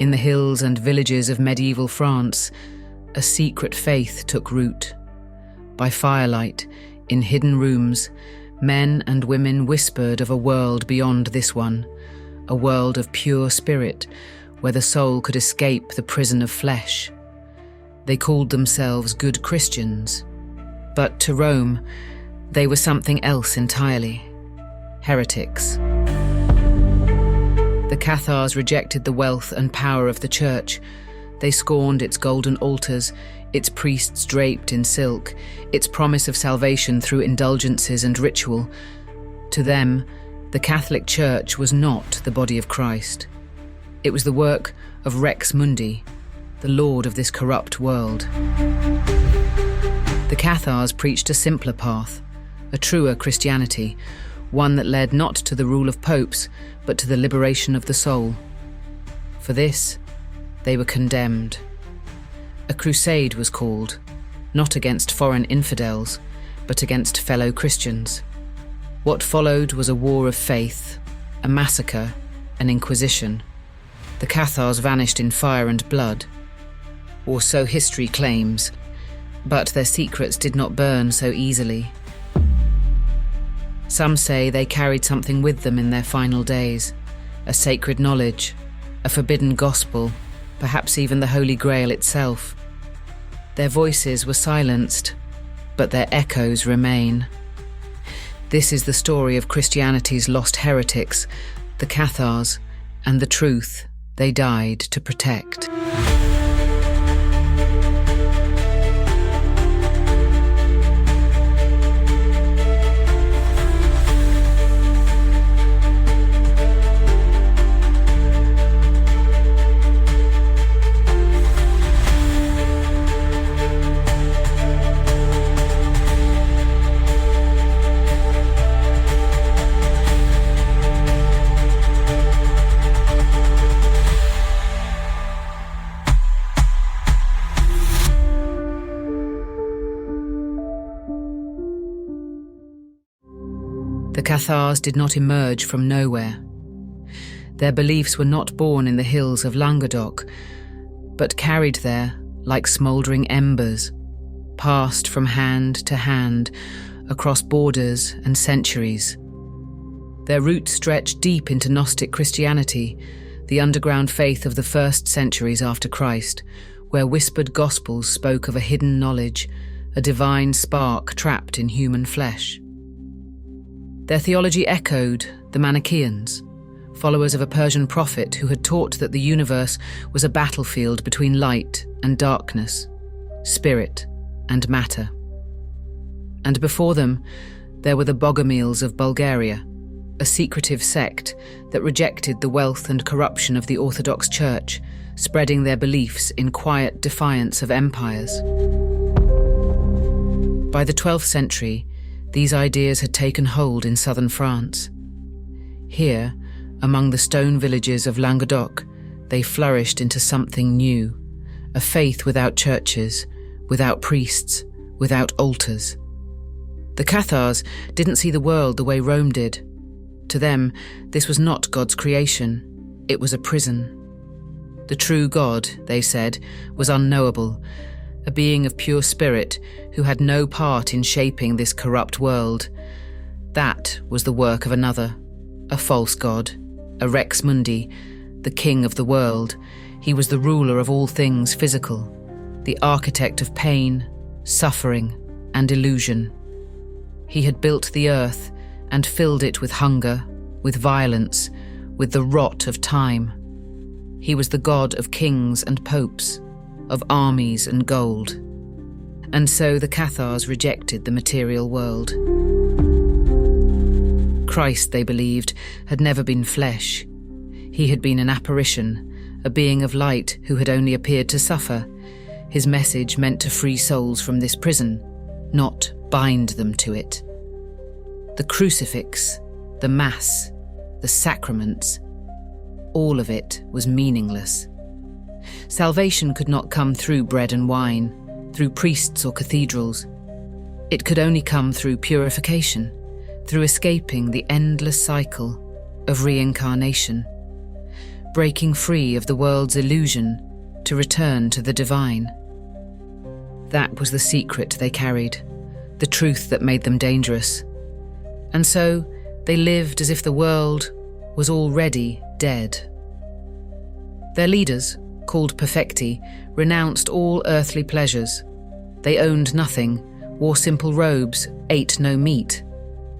In the hills and villages of medieval France, a secret faith took root. By firelight, in hidden rooms, men and women whispered of a world beyond this one, a world of pure spirit, where the soul could escape the prison of flesh. They called themselves good Christians, but to Rome, they were something else entirely: heretics. The Cathars rejected the wealth and power of the church. They scorned its golden altars, its priests draped in silk, its promise of salvation through indulgences and ritual. To them, the Catholic Church was not the body of Christ. It was the work of Rex Mundi, the lord of this corrupt world. The Cathars preached a simpler path, a truer Christianity, one that led not to the rule of popes, but to the liberation of the soul. For this, they were condemned. A crusade was called, not against foreign infidels, but against fellow Christians. What followed was a war of faith, a massacre, an inquisition. The Cathars vanished in fire and blood, or so history claims, but their secrets did not burn so easily. Some say they carried something with them in their final days, a sacred knowledge, a forbidden gospel, perhaps even the Holy Grail itself. Their voices were silenced, but their echoes remain. This is the story of Christianity's lost heretics, the Cathars, and the truth they died to protect. The Cathars did not emerge from nowhere. Their beliefs were not born in the hills of Languedoc, but carried there like smouldering embers, passed from hand to hand across borders and centuries. Their roots stretched deep into Gnostic Christianity, the underground faith of the first centuries after Christ, where whispered gospels spoke of a hidden knowledge, a divine spark trapped in human flesh. Their theology echoed the Manichaeans, followers of a Persian prophet who had taught that the universe was a battlefield between light and darkness, spirit and matter. And before them, there were the Bogomils of Bulgaria, a secretive sect that rejected the wealth and corruption of the Orthodox Church, spreading their beliefs in quiet defiance of empires. By the 12th century, these ideas had taken hold in southern France. Here, among the stone villages of Languedoc, they flourished into something new, a faith without churches, without priests, without altars. The Cathars didn't see the world the way Rome did. To them, this was not God's creation, it was a prison. The true God, they said, was unknowable, a being of pure spirit who had no part in shaping this corrupt world. That was the work of another, a false god, a Rex Mundi, the king of the world. He was the ruler of all things physical, the architect of pain, suffering, and illusion. He had built the earth and filled it with hunger, with violence, with the rot of time. He was the god of kings and popes, of armies and gold. And so the Cathars rejected the material world. Christ, they believed, had never been flesh. He had been an apparition, a being of light who had only appeared to suffer. His message meant to free souls from this prison, not bind them to it. The crucifix, the Mass, the sacraments, all of it was meaningless. Salvation could not come through bread and wine, through priests or cathedrals. It could only come through purification, through escaping the endless cycle of reincarnation. breaking free of the world's illusion to return to the divine. That was the secret they carried, the truth that made them dangerous. And so they lived as if the world was already dead. Their leaders, called perfecti, renounced all earthly pleasures. They owned nothing, wore simple robes, ate no meat.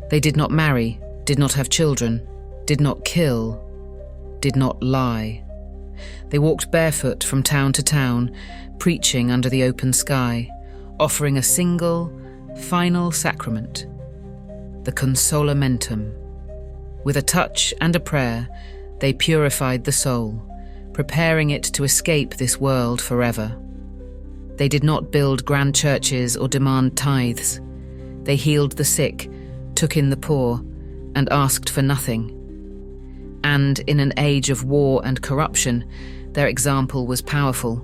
They did not marry, did not have children, did not kill, did not lie. They walked barefoot from town to town, preaching under the open sky, offering a single, final sacrament, the consolamentum. With a touch and a prayer, they purified the soul, preparing it to escape this world forever. They did not build grand churches or demand tithes. They healed the sick, took in the poor, and asked for nothing. And in an age of war and corruption, their example was powerful.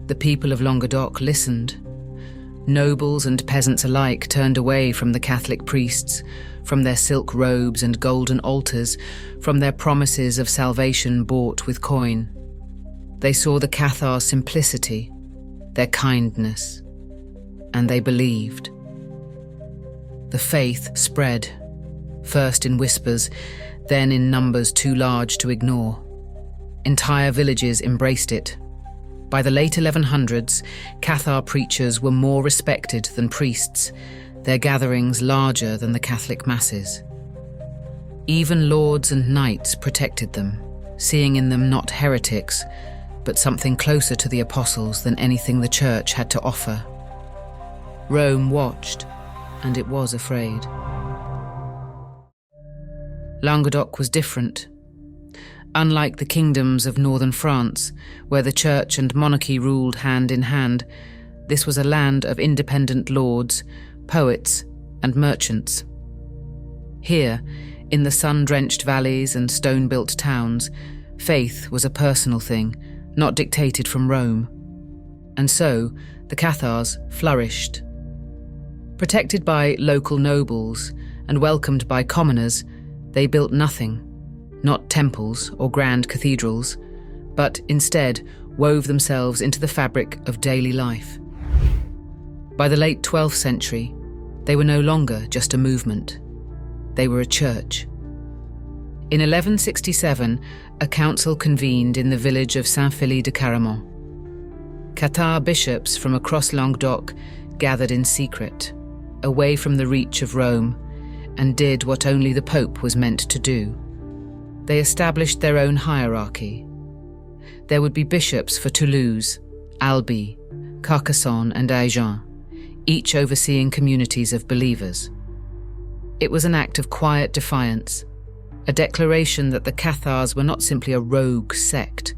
The people of Languedoc listened. Nobles and peasants alike turned away from the Catholic priests, from their silk robes and golden altars, from their promises of salvation bought with coin. They saw the Cathar simplicity, their kindness, and they believed. The faith spread, first in whispers, then in numbers too large to ignore. Entire villages embraced it. By the late 1100s, Cathar preachers were more respected than priests, their gatherings larger than the Catholic masses. Even lords and knights protected them, seeing in them not heretics, but something closer to the apostles than anything the Church had to offer. Rome watched, and it was afraid. Languedoc was different. Unlike the kingdoms of northern France, where the church and monarchy ruled hand in hand, this was a land of independent lords, poets, and merchants. Here, in the sun-drenched valleys and stone-built towns, faith was a personal thing, not dictated from Rome. And so, the Cathars flourished. Protected by local nobles and welcomed by commoners, they built nothing, not temples or grand cathedrals, but instead wove themselves into the fabric of daily life. By the late 12th century, they were no longer just a movement. They were a church. In 1167, a council convened in the village of Saint-Philly-de-Caramont. Cathar bishops from across Languedoc gathered in secret, away from the reach of Rome, and did what only the Pope was meant to do. They established their own hierarchy. There would be bishops for Toulouse, Albi, Carcassonne, and Agen, each overseeing communities of believers. It was an act of quiet defiance, a declaration that the Cathars were not simply a rogue sect,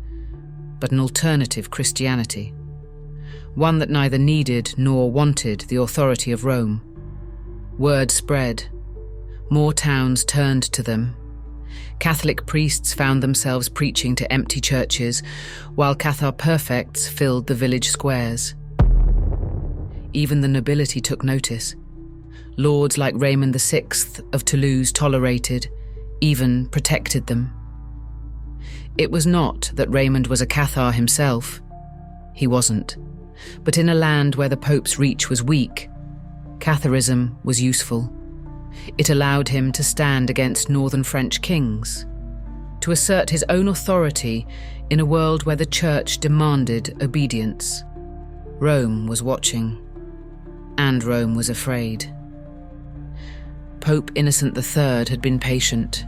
but an alternative Christianity, one that neither needed nor wanted the authority of Rome. Word spread. More towns turned to them. Catholic priests found themselves preaching to empty churches, while Cathar perfects filled the village squares. Even the nobility took notice. Lords like Raymond VI of Toulouse tolerated, even protected them. It was not that Raymond was a Cathar himself. He wasn't. But in a land where the Pope's reach was weak, Catharism was useful. It allowed him to stand against northern French kings, to assert his own authority in a world where the Church demanded obedience. Rome was watching, and Rome was afraid. Pope Innocent III had been patient.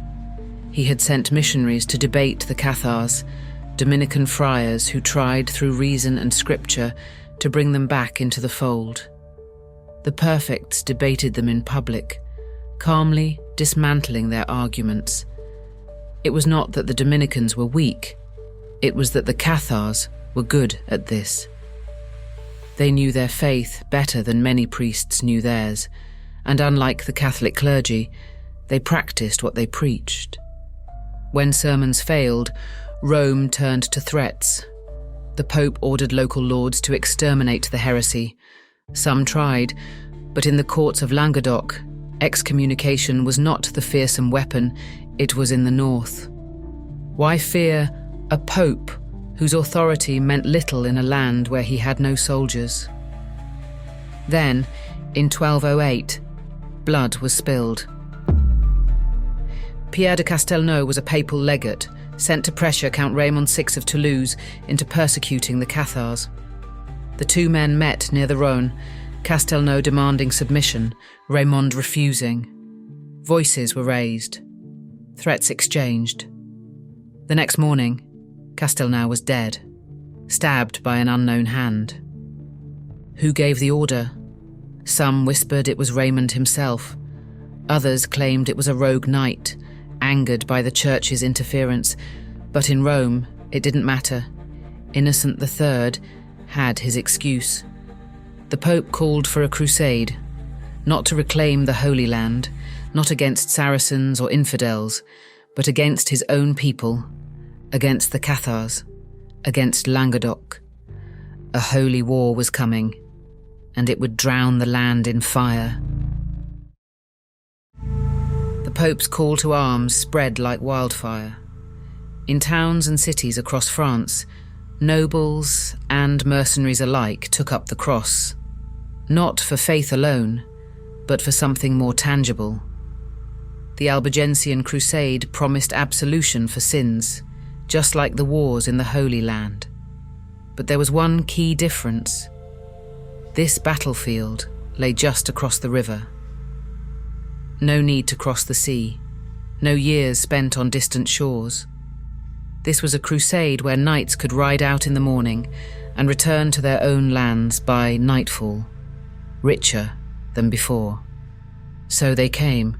He had sent missionaries to debate the Cathars, Dominican friars who tried through reason and scripture to bring them back into the fold. The perfects debated them in public, calmly dismantling their arguments. It was not that the Dominicans were weak, it was that the Cathars were good at this. They knew their faith better than many priests knew theirs, and unlike the Catholic clergy, they practiced what they preached. When sermons failed, Rome turned to threats. The Pope ordered local lords to exterminate the heresy. Some tried, but in the courts of Languedoc, excommunication was not the fearsome weapon, it was in the north. Why fear a pope whose authority meant little in a land where he had no soldiers? Then, in 1208, blood was spilled. Pierre de Castelnau was a papal legate sent to pressure Count Raymond VI of Toulouse into persecuting the Cathars. The two men met near the Rhône, Castelnau demanding submission, Raymond refusing. Voices were raised. Threats exchanged. The next morning, Castelnau was dead, stabbed by an unknown hand. Who gave the order? Some whispered it was Raymond himself. Others claimed it was a rogue knight, angered by the church's interference. But in Rome, it didn't matter. Innocent III had his excuse. The Pope called for a crusade, not to reclaim the Holy Land, not against Saracens or infidels, but against his own people, against the Cathars, against Languedoc. A holy war was coming, and it would drown the land in fire. The Pope's call to arms spread like wildfire. In towns and cities across France, nobles and mercenaries alike took up the cross, not for faith alone, but for something more tangible. The Albigensian Crusade promised absolution for sins, just like the wars in the Holy Land. But there was one key difference. This battlefield lay just across the river. No need to cross the sea, no years spent on distant shores. This was a crusade where knights could ride out in the morning and return to their own lands by nightfall, richer than before. So they came,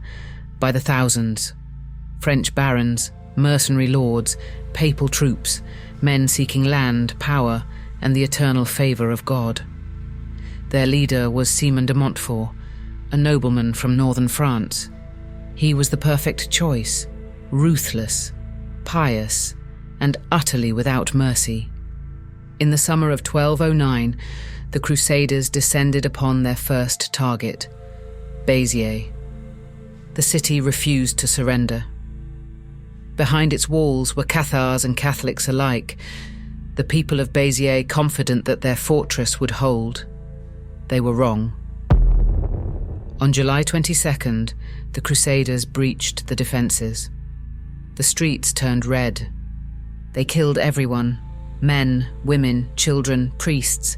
by the thousands. French barons, mercenary lords, papal troops, men seeking land, power, and the eternal favour of God. Their leader was Simon de Montfort, a nobleman from northern France. He was the perfect choice, ruthless, pious, and utterly without mercy. In the summer of 1209, the Crusaders descended upon their first target, Béziers. The city refused to surrender. Behind its walls were Cathars and Catholics alike, the people of Béziers confident that their fortress would hold. They were wrong. On July 22nd, the Crusaders breached the defences. The streets turned red. They killed everyone, men, women, children, priests.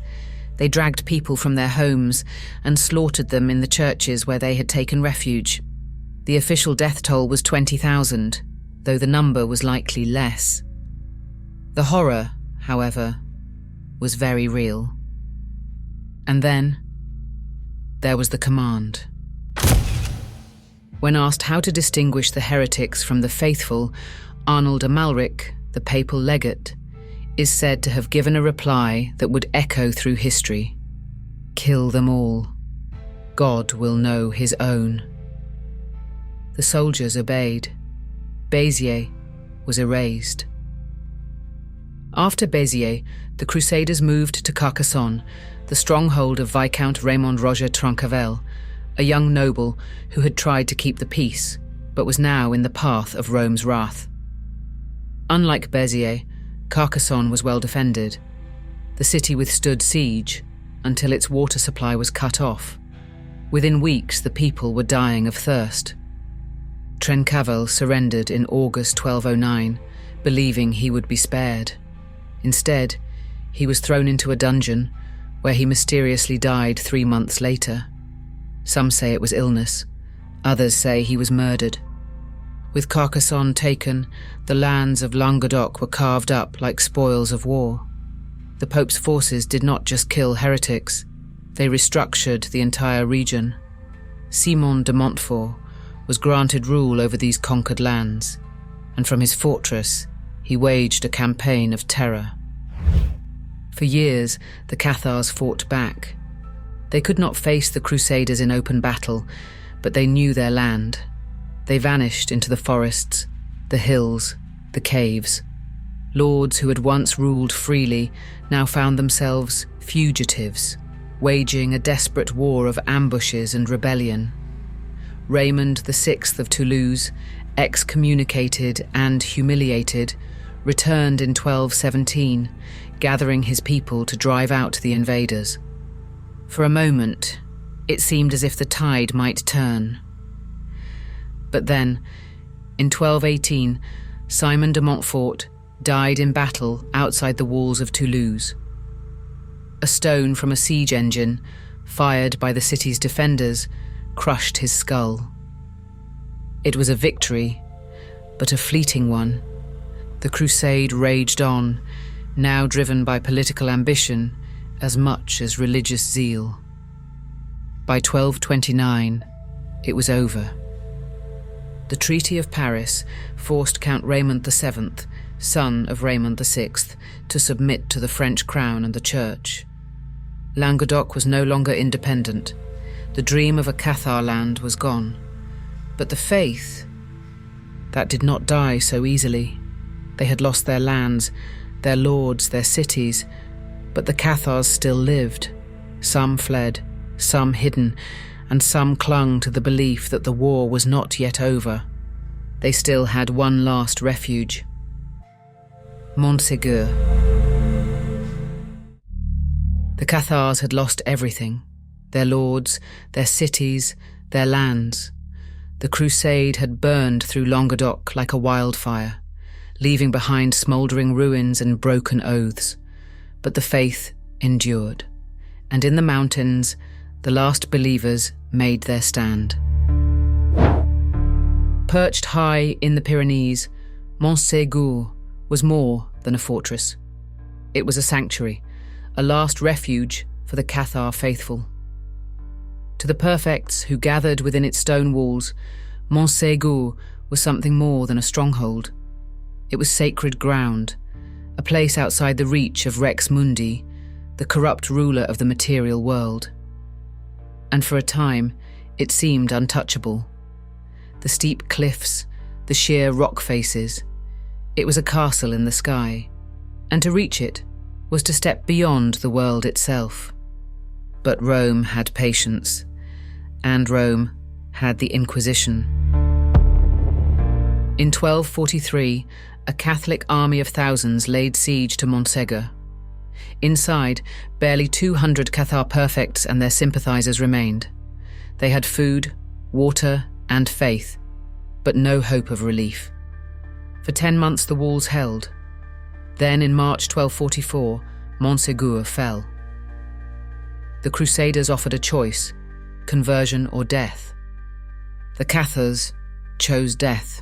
They dragged people from their homes and slaughtered them in the churches where they had taken refuge. The official death toll was 20,000, though the number was likely less. The horror, however, was very real. And then, there was the command. When asked how to distinguish the heretics from the faithful, Arnold Amalric, the papal legate, is said to have given a reply that would echo through history. Kill them all. God will know his own. The soldiers obeyed. Béziers was erased. After Béziers, the Crusaders moved to Carcassonne, the stronghold of Viscount Raymond Roger Trencavel, a young noble who had tried to keep the peace, but was now in the path of Rome's wrath. Unlike Béziers, Carcassonne was well defended. The city withstood siege until its water supply was cut off. Within weeks, the people were dying of thirst. Trencavel surrendered in August 1209, believing he would be spared. Instead, he was thrown into a dungeon, where he mysteriously died 3 months later. Some say it was illness, others say he was murdered. With Carcassonne taken, the lands of Languedoc were carved up like spoils of war. The Pope's forces did not just kill heretics, they restructured the entire region. Simon de Montfort was granted rule over these conquered lands, and from his fortress he waged a campaign of terror. For years, the Cathars fought back. They could not face the Crusaders in open battle, but they knew their land. They vanished into the forests, the hills, the caves. Lords who had once ruled freely now found themselves fugitives, waging a desperate war of ambushes and rebellion. Raymond VI of Toulouse, excommunicated and humiliated, returned in 1217, gathering his people to drive out the invaders. For a moment, it seemed as if the tide might turn. But then, in 1218, Simon de Montfort died in battle outside the walls of Toulouse. A stone from a siege engine, fired by the city's defenders, crushed his skull. It was a victory, but a fleeting one. The crusade raged on, now driven by political ambition as much as religious zeal. By 1229, it was over. The Treaty of Paris forced Count Raymond VII, son of Raymond VI, to submit to the French crown and the church. Languedoc was no longer independent. The dream of a Cathar land was gone. But the faith, that did not die so easily. They had lost their lands, their lords, their cities, but the Cathars still lived. Some fled, some hidden, and some clung to the belief that the war was not yet over. They still had one last refuge: Montségur. The Cathars had lost everything: their lords, their cities, their lands. The crusade had burned through Languedoc like a wildfire, leaving behind smouldering ruins and broken oaths. But the faith endured, and in the mountains, the last believers made their stand. Perched high in the Pyrenees, Montségur was more than a fortress. It was a sanctuary, a last refuge for the Cathar faithful. To the perfects who gathered within its stone walls, Montségur was something more than a stronghold. It was sacred ground, a place outside the reach of Rex Mundi, the corrupt ruler of the material world. And for a time, it seemed untouchable. The steep cliffs, the sheer rock faces. It was a castle in the sky, and to reach it was to step beyond the world itself. But Rome had patience, and Rome had the Inquisition. In 1243, a Catholic army of thousands laid siege to Montségur. Inside, barely 200 Cathar perfects and their sympathizers remained. They had food, water, and faith, but no hope of relief. For 10 months the walls held. Then in March 1244, Montségur fell. The Crusaders offered a choice: conversion or death. The Cathars chose death.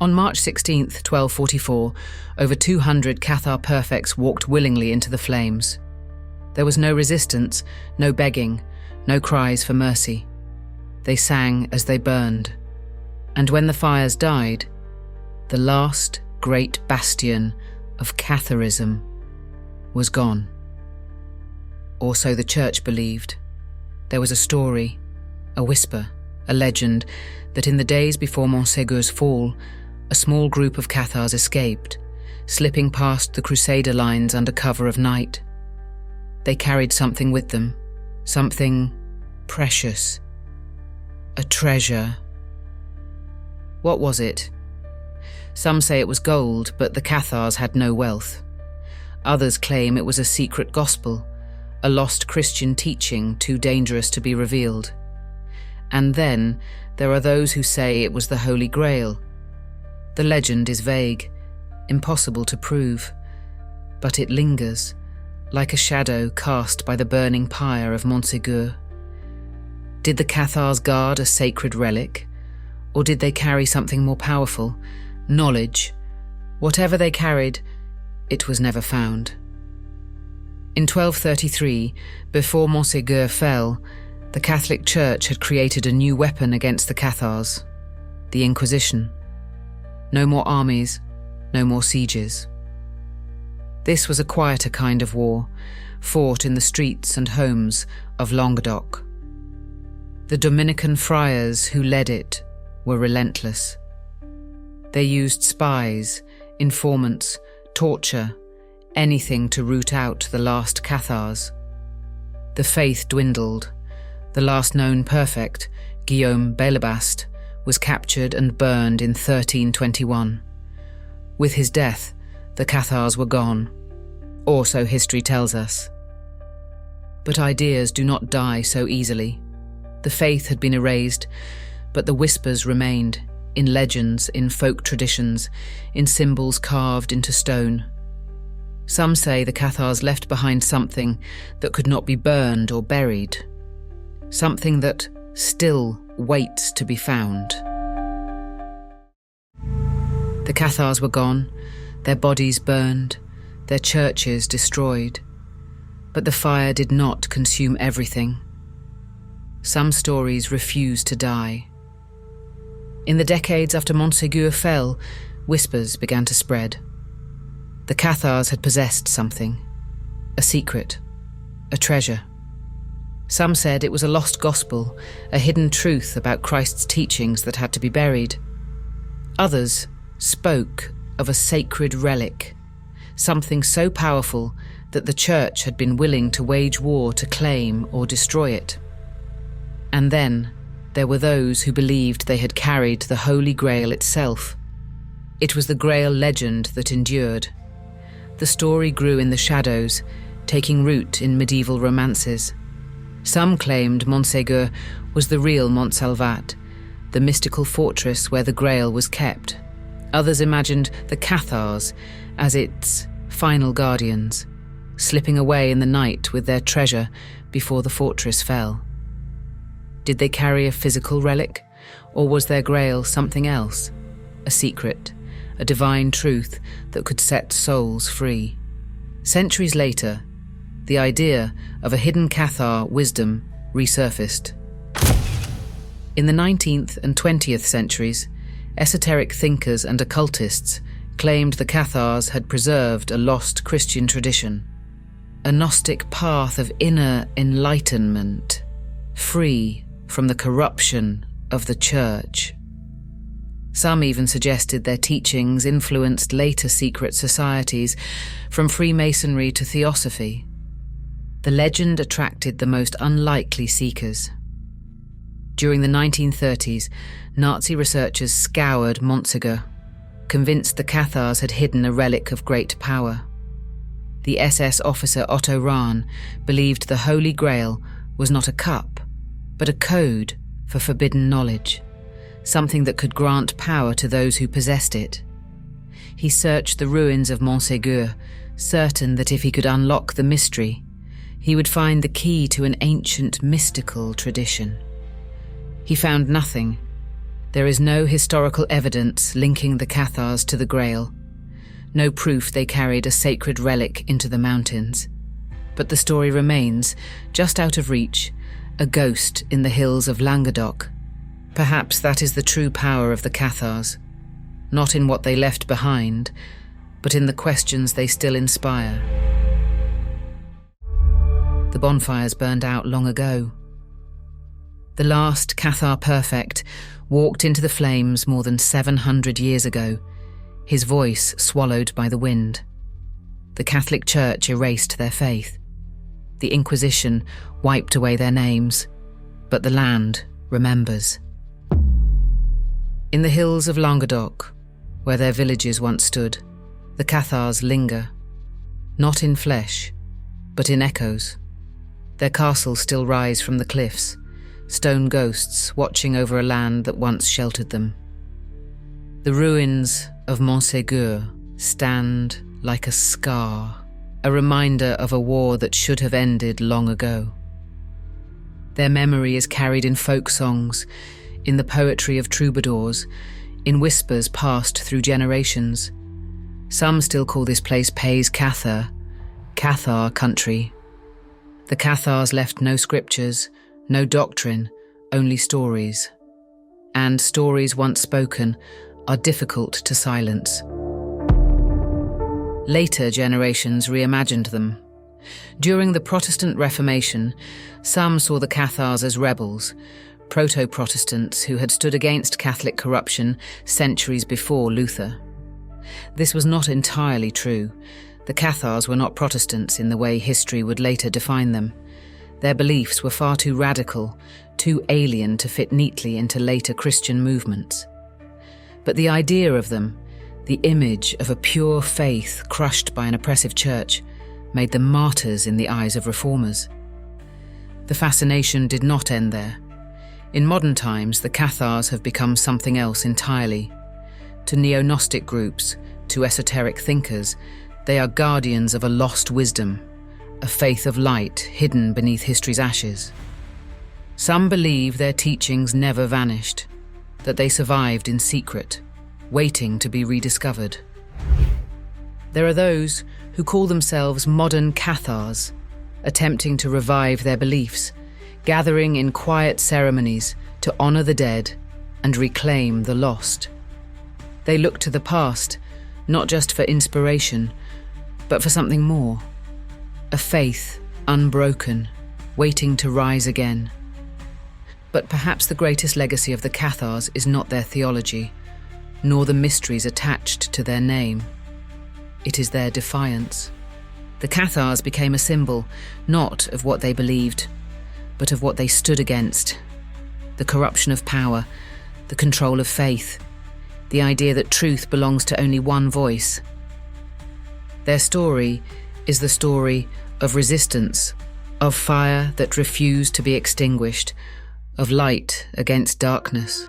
On March 16, 1244, over 200 Cathar perfects walked willingly into the flames. There was no resistance, no begging, no cries for mercy. They sang as they burned. And when the fires died, the last great bastion of Catharism was gone. Or so the church believed. There was a story, a whisper, a legend, that in the days before Montségur's fall, a small group of Cathars escaped, slipping past the Crusader lines under cover of night. They carried something with them, something precious, a treasure. What was it? Some say it was gold, but the Cathars had no wealth. Others claim it was a secret gospel, a lost Christian teaching too dangerous to be revealed. And then there are those who say it was the Holy Grail. The legend is vague, impossible to prove, but it lingers, like a shadow cast by the burning pyre of Montségur. Did the Cathars guard a sacred relic, or did they carry something more powerful, knowledge? Whatever they carried, it was never found. In 1233, before Montségur fell, the Catholic Church had created a new weapon against the Cathars: the Inquisition. No more armies, no more sieges. This was a quieter kind of war, fought in the streets and homes of Languedoc. The Dominican friars who led it were relentless. They used spies, informants, torture, anything to root out the last Cathars. The faith dwindled. The last known perfect, Guillaume Bellebaste, was captured and burned in 1321. With his death, the Cathars were gone, or so history tells us. But ideas do not die so easily. The faith had been erased, but the whispers remained, in legends, in folk traditions, in symbols carved into stone. Some say the Cathars left behind something that could not be burned or buried, something that still waits to be found. The Cathars were gone, their bodies burned, their churches destroyed. But the fire did not consume everything. Some stories refuse to die. In the decades after Montségur fell, whispers began to spread. The Cathars had possessed something, a secret, a treasure. Some said it was a lost gospel, a hidden truth about Christ's teachings that had to be buried. Others spoke of a sacred relic, something so powerful that the church had been willing to wage war to claim or destroy it. And then there were those who believed they had carried the Holy Grail itself. It was the Grail legend that endured. The story grew in the shadows, taking root in medieval romances. Some claimed Montségur was the real Montsalvat, the mystical fortress where the Grail was kept. Others imagined the Cathars as its final guardians, slipping away in the night with their treasure before the fortress fell. Did they carry a physical relic, or was their Grail something else, a secret, a divine truth that could set souls free? Centuries later, the idea of a hidden Cathar wisdom resurfaced. In the 19th and 20th centuries, esoteric thinkers and occultists claimed the Cathars had preserved a lost Christian tradition, a Gnostic path of inner enlightenment, free from the corruption of the church. Some even suggested their teachings influenced later secret societies, from Freemasonry to Theosophy. The legend attracted the most unlikely seekers. During the 1930s, Nazi researchers scoured Montsegur, convinced the Cathars had hidden a relic of great power. The SS officer Otto Rahn believed the Holy Grail was not a cup, but a code for forbidden knowledge, something that could grant power to those who possessed it. He searched the ruins of Montségur, certain that if he could unlock the mystery, he would find the key to an ancient mystical tradition. He found nothing. There is no historical evidence linking the Cathars to the Grail, no proof they carried a sacred relic into the mountains. But the story remains, just out of reach, a ghost in the hills of Languedoc. Perhaps that is the true power of the Cathars, not in what they left behind, but in the questions they still inspire. The bonfires burned out long ago. The last Cathar perfect walked into the flames more than 700 years ago, his voice swallowed by the wind. The Catholic Church erased their faith. The Inquisition wiped away their names, but the land remembers. In the hills of Languedoc, where their villages once stood, the Cathars linger, not in flesh, but in echoes. Their castles still rise from the cliffs, stone ghosts watching over a land that once sheltered them. The ruins of Montségur stand like a scar, a reminder of a war that should have ended long ago. Their memory is carried in folk songs, in the poetry of troubadours, in whispers passed through generations. Some still call this place Pays Cathar, Cathar country. The Cathars left no scriptures, no doctrine, only stories. And stories once spoken are difficult to silence. Later generations reimagined them. During the Protestant Reformation, some saw the Cathars as rebels, proto-Protestants who had stood against Catholic corruption centuries before Luther. This was not entirely true. The Cathars were not Protestants in the way history would later define them. Their beliefs were far too radical, too alien to fit neatly into later Christian movements. But the idea of them, the image of a pure faith crushed by an oppressive church, made them martyrs in the eyes of reformers. The fascination did not end there. In modern times, the Cathars have become something else entirely. To neo-Gnostic groups, to esoteric thinkers, they are guardians of a lost wisdom, a faith of light hidden beneath history's ashes. Some believe their teachings never vanished, that they survived in secret, waiting to be rediscovered. There are those who call themselves modern Cathars, attempting to revive their beliefs, gathering in quiet ceremonies to honor the dead and reclaim the lost. They look to the past, not just for inspiration, but for something more. A faith unbroken, waiting to rise again. But perhaps the greatest legacy of the Cathars is not their theology, nor the mysteries attached to their name. It is their defiance. The Cathars became a symbol, not of what they believed, but of what they stood against. The corruption of power, the control of faith, the idea that truth belongs to only one voice. Their story is the story of resistance, of fire that refused to be extinguished, of light against darkness.